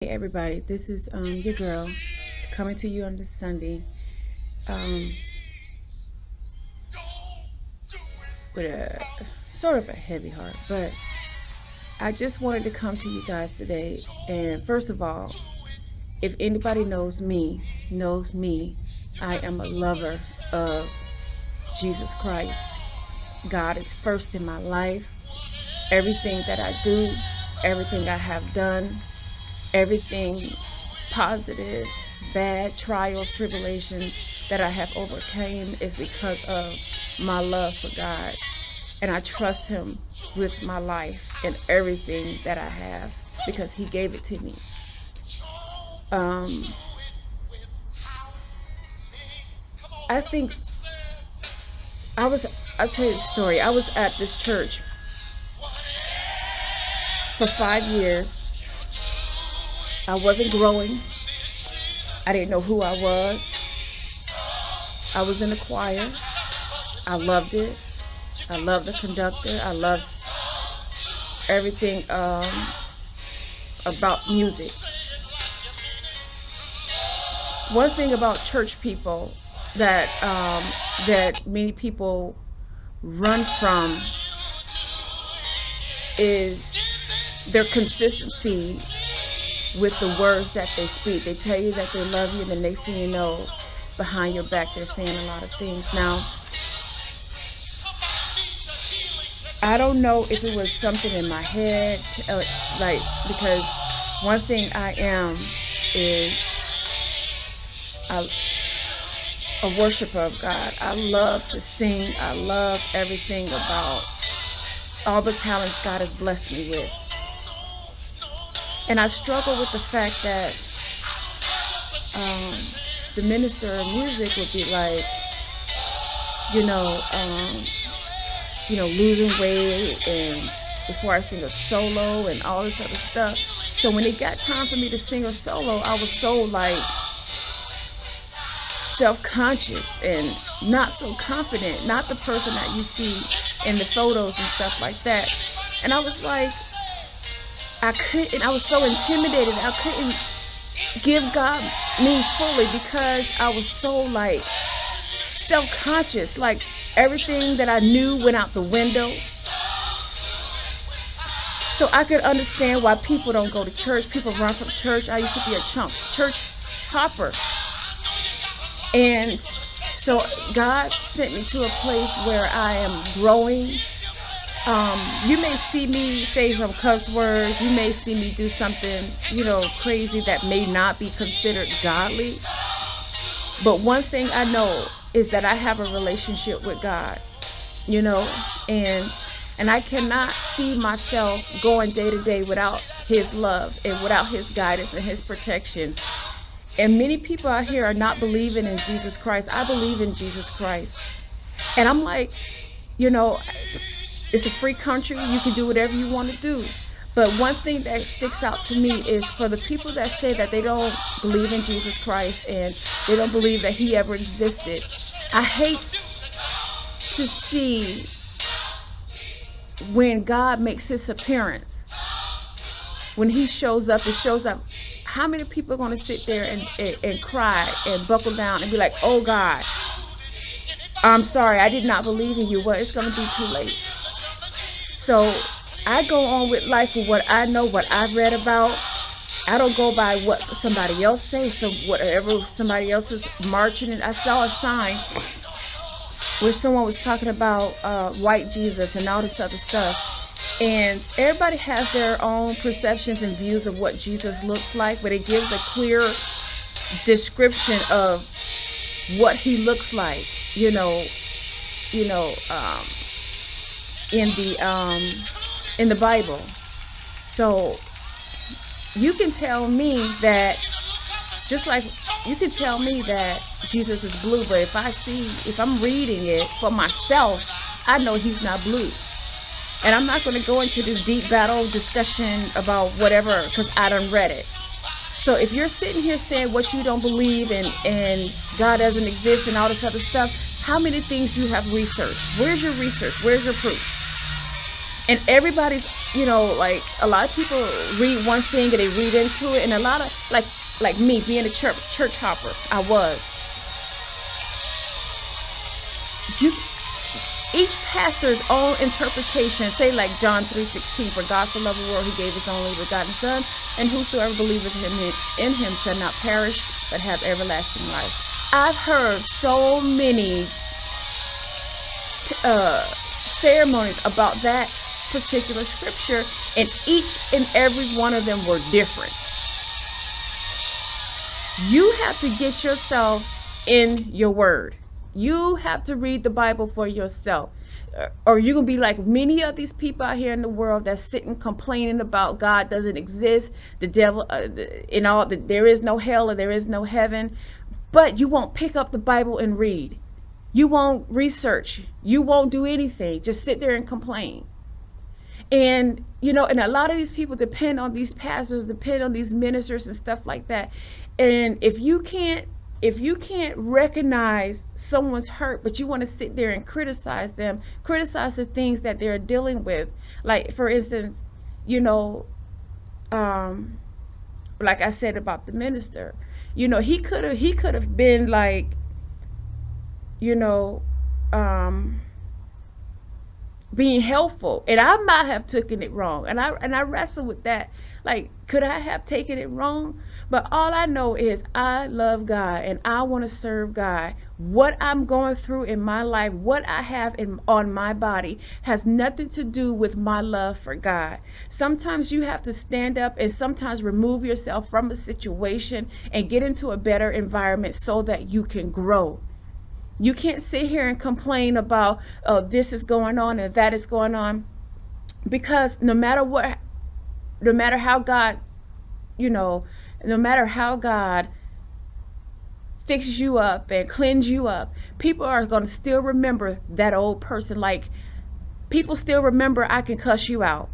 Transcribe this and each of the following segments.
Hey everybody, this is your girl coming to you on this Sunday um, with a sort of a heavy heart, but I just wanted to come to you guys today. And first of all, if anybody knows me, I am a lover of Jesus Christ. God is first in my life. Everything that I do, everything I have done, everything positive, bad, trials, tribulations that I have overcame is because of my love for God. And I trust Him with my life and everything that I have because He gave it to me. I think I'll tell you the story. I was at this church for 5 years. I wasn't growing. I didn't know who I was. I was in the choir. I loved it. I loved the conductor. I loved everything about music. One thing about church people that many people run from is their consistency with the words that they speak. They tell you that they love you, and the next thing you know, behind your back, they're saying a lot of things. Now, I don't know if it was something in my head, because one thing I am is a worshiper of God. I love to sing. I love everything about all the talents God has blessed me with. And I struggle with the fact that the minister of music would be like, losing weight, and before I sing a solo and all this other stuff. So when it got time for me to sing a solo, I was so self-conscious and not so confident, not the person that you see in the photos and stuff like that. And I was like, I was so intimidated. I couldn't give God me fully because I was so self-conscious. Like everything that I knew went out the window. So I could understand why people don't go to church. People run from church. I used to be a church hopper. And so God sent me to a place where I am growing. You may see me say some cuss words. You may see me do something, crazy that may not be considered godly. But one thing I know is that I have a relationship with God, and I cannot see myself going day to day without His love and without His guidance and His protection. And many people out here are not believing in Jesus Christ. I believe in Jesus Christ. And I'm like, it's a free country. You can do whatever you want to do. But one thing that sticks out to me is for the people that say that they don't believe in Jesus Christ and they don't believe that He ever existed. I hate to see when God makes His appearance. When He shows up, how many people are going to sit there and cry and buckle down and be like, oh God, I'm sorry, I did not believe in you. Well, it's going to be too late. So I go on with life with what I know, what I've read about. I don't go by what somebody else says. So whatever somebody else is marching in. I saw a sign where someone was talking about white Jesus and all this other stuff. And everybody has their own perceptions and views of what Jesus looks like, but it gives a clear description of what He looks like, in the Bible. So you can tell me that, just like you can tell me that Jesus is blue, but if I'm reading it for myself, I know He's not blue. And I'm not going to go into this deep battle discussion about whatever, because I done read it. So if you're sitting here saying what you don't believe and God doesn't exist and all this other stuff, how many things you have researched? Where's your research? Where's your proof? And everybody's, like a lot of people read one thing and they read into it, and a lot of like me being a church hopper, I was. You Each pastor's own interpretation, say like John 3:16, for God so loved the world, he gave his only begotten Son, and whosoever believeth in him shall not perish, but have everlasting life. I've heard so many ceremonies about that particular scripture, and each and every one of them were different. You have to get yourself in your word. You have to read the Bible for yourself, or you're gonna be like many of these people out here in the world that's sitting complaining about God doesn't exist, the devil, and all that, there is no hell or there is no heaven, but you won't pick up the Bible and read. You won't research. You won't do anything. Just sit there and complain. And and a lot of these people depend on these pastors, depend on these ministers and stuff like that. And if you can't recognize someone's hurt, but you want to sit there and criticize them, criticize the things that they're dealing with, like for instance, like I said about the minister, he could have been like, being helpful, and I might have taken it wrong, and I wrestle with that, like, could I have taken it wrong? But all I know is I love God and I want to serve God. What I'm going through in my life, what I have on my body, has nothing to do with my love for God. Sometimes you have to stand up and sometimes remove yourself from a situation and get into a better environment so that you can grow. You can't sit here and complain about, oh, this is going on and that is going on, because no matter how God, no matter how God fixes you up and cleanse you up, people are going to still remember that old person. Like, people still remember, I can cuss you out.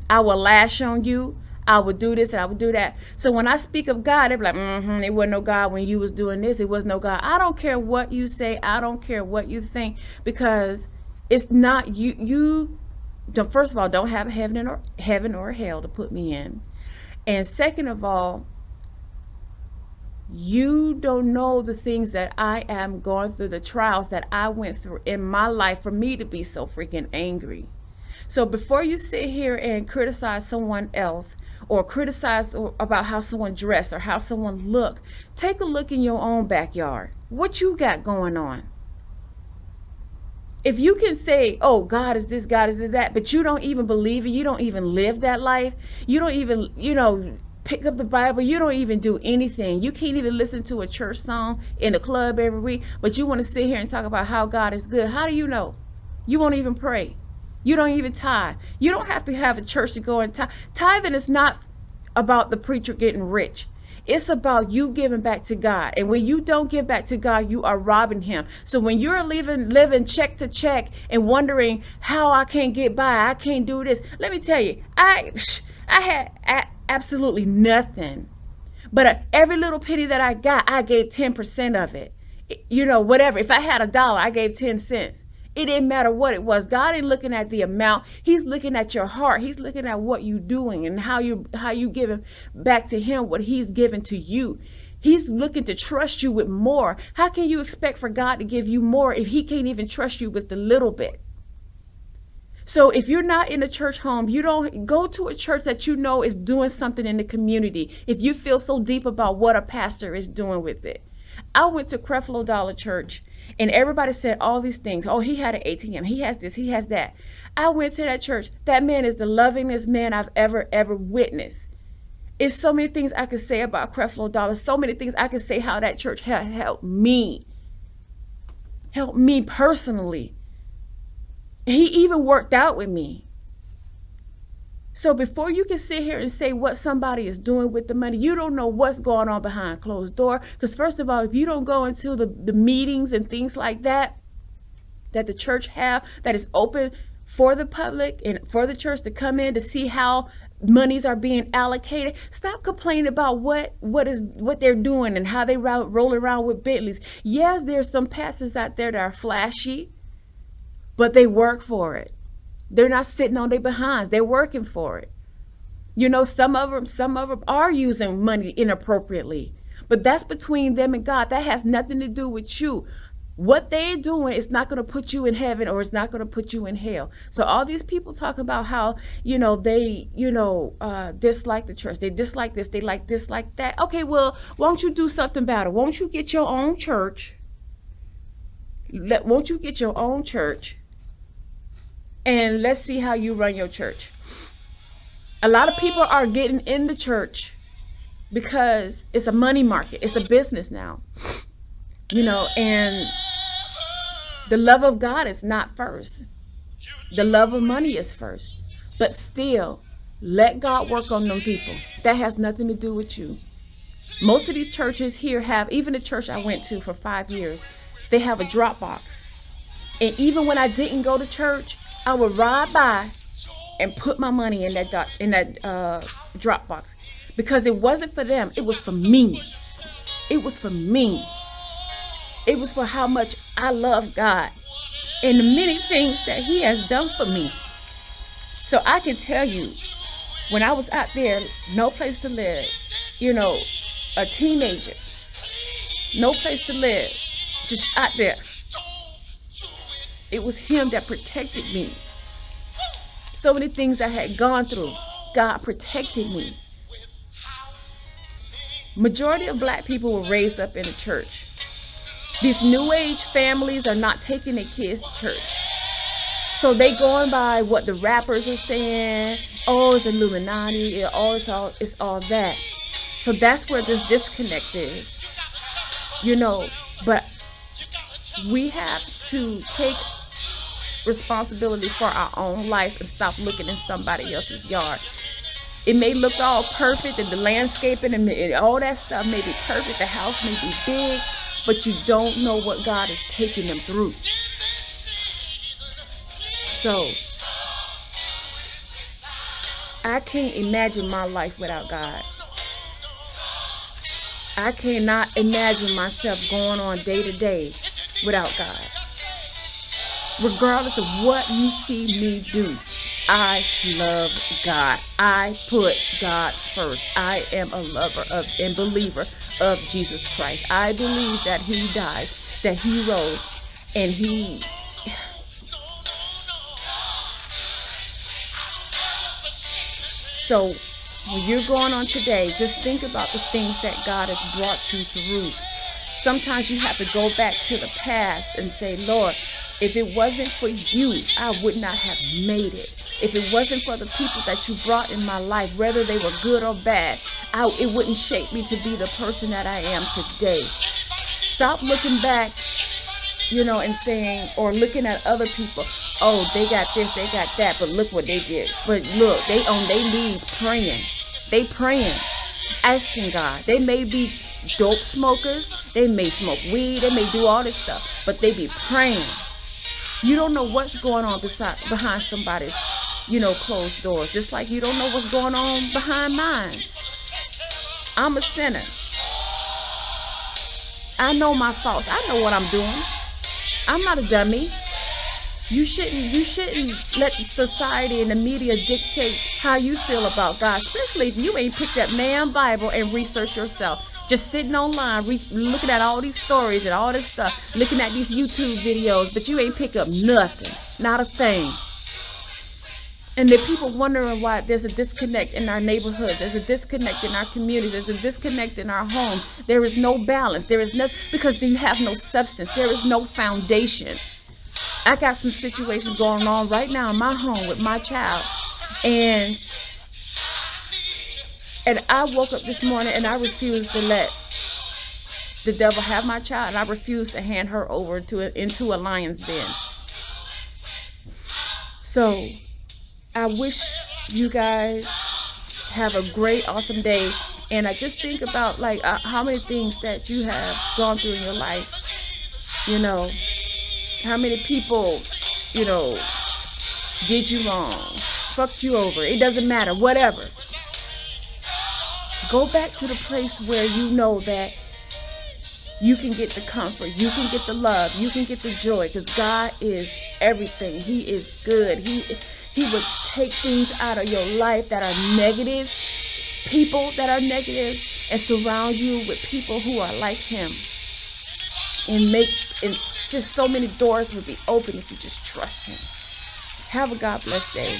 I will lash on you. I would do this and I would do that. So when I speak of God, they be like, it wasn't no God when you was doing this. It was no God. I don't care what you say. I don't care what you think, because it's not you. You don't, first of all, don't have heaven or hell to put me in. And second of all, you don't know the things that I am going through, the trials that I went through in my life for me to be so freaking angry. So before you sit here and criticize someone else, or criticize about how someone dressed or how someone looked, take a look in your own backyard. What you got going on? If you can say, oh, God is this, God is that, but you don't even believe it, you don't even live that life, you don't even, pick up the Bible, you don't even do anything. You can't even listen to a church song in the club every week, but you want to sit here and talk about how God is good. How do you know? You won't even pray. You don't even tithe. You don't have to have a church to go and tithe. Tithing is not about the preacher getting rich. It's about you giving back to God. And when you don't give back to God, you are robbing him. So when you're living check to check and wondering how I can't get by, I can't do this. Let me tell you, I had absolutely nothing. But every little penny that I got, I gave 10% of it. Whatever. If I had $1, I gave 10 cents. It didn't matter what it was. God ain't looking at the amount. He's looking at your heart. He's looking at what you're doing and how you giving back to him what he's given to you. He's looking to trust you with more. How can you expect for God to give you more if he can't even trust you with the little bit? So if you're not in a church home, you don't go to a church that you know is doing something in the community. If you feel so deep about what a pastor is doing with it. I went to Creflo Dollar Church and everybody said all these things. Oh, he had an ATM. He has this. He has that. I went to that church. That man is the lovingest man I've ever witnessed. It's so many things I could say about Creflo Dollar. So many things I could say how that church helped me. Helped me personally. He even worked out with me. So before you can sit here and say what somebody is doing with the money, you don't know what's going on behind closed door. Because first of all, if you don't go into the meetings and things like that the church have, that is open for the public and for the church to come in to see how monies are being allocated, stop complaining about what they're doing and how they roll around with Bentleys. Yes, there's some pastors out there that are flashy, but they work for it. They're not sitting on their behinds. They're working for it. Some of them are using money inappropriately, but that's between them and God. That has nothing to do with you. What they're doing is not going to put you in heaven, or it's not going to put you in hell. So all these people talk about how, they, dislike the church. They dislike this. They like this, like that. Okay, well, won't you do something about it? Won't you get your own church? Won't you get your own church? And let's see how you run your church. A lot of people are getting in the church because it's a money market. It's a business now, and the love of God is not first. The love of money is first. But still, let God work on them people. That has nothing to do with you. Most of these churches here have, even the church I went to for 5 years, they have a drop box. And even when I didn't go to church, I would ride by and put my money in that drop box, because it wasn't for them. It was for me. It was for me. It was for how much I love God and the many things that He has done for me. So I can tell you, when I was out there, no place to live, a teenager, no place to live, just out there, it was Him that protected me. So many things I had gone through, God protected me. Majority of black people were raised up in a church. These new age families are not taking their kids to church. So they going by what the rappers are saying. Oh, it's Illuminati. It's all that. So that's where this disconnect is. But we have to take responsibilities for our own lives and stop looking in somebody else's yard. It may look all perfect, and the landscaping and all that stuff may be perfect. The house may be big, but you don't know what God is taking them through. So I can't imagine my life without God. I cannot imagine myself going on day to day without God. Regardless of what you see me do, I love God. I put God first. I am a lover of and believer of Jesus Christ. I believe that He died, that He rose, and He... So when you're going on today, just think about the things that God has brought you through. Sometimes you have to go back to the past and say, Lord, if it wasn't for you, I would not have made it. If it wasn't for the people that you brought in my life, whether they were good or bad, it wouldn't shape me to be the person that I am today. Stop looking back, and saying, or looking at other people, oh, they got this, they got that, but look what they did. But look, they on their knees praying. They praying, asking God. They may be dope smokers, they may smoke weed, they may do all this stuff, but they be praying. You don't know what's going on behind somebody's, closed doors. Just like you don't know what's going on behind mine. I'm a sinner. I know my faults. I know what I'm doing. I'm not a dummy. You shouldn't let society and the media dictate how you feel about God, especially if you ain't picked that damn Bible and researched yourself. Just sitting online, looking at all these stories and all this stuff, looking at these YouTube videos, but you ain't pick up nothing, not a thing. And the people wondering why there's a disconnect in our neighborhoods, there's a disconnect in our communities, there's a disconnect in our homes. There is no balance. There is nothing, because you have no substance. There is no foundation. I got some situations going on right now in my home with my child, and I woke up this morning and I refused to let the devil have my child, and I refused to hand her over into a lion's den. So I wish you guys have a great, awesome day. And I just think about how many things that you have gone through in your life. How many people, did you wrong, fucked you over. It doesn't matter, whatever. Go back to the place where you know that you can get the comfort, you can get the love, you can get the joy, because God is everything. He is good. He would take things out of your life that are negative, people that are negative, and surround you with people who are like him. And just so many doors would be open if you just trust him. Have a God bless day.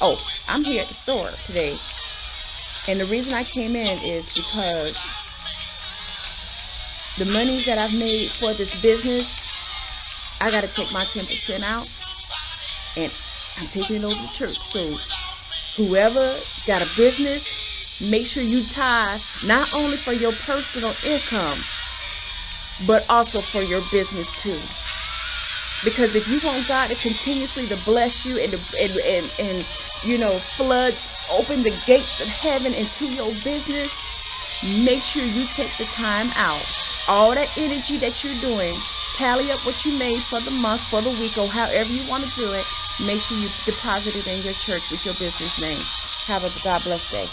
Oh, I'm here at the store today. And the reason I came in is because the monies that I've made for this business, I got to take my 10% out. And I'm taking it over to church. So whoever got a business, make sure you tithe not only for your personal income, but also for your business too. Because if you want God to continuously to bless you and flood, open the gates of heaven into your business, make sure you take the time out. All that energy that you're doing, tally up what you made for the month, for the week, or however you want to do it. Make sure you deposit it in your church with your business name. Have a God bless day.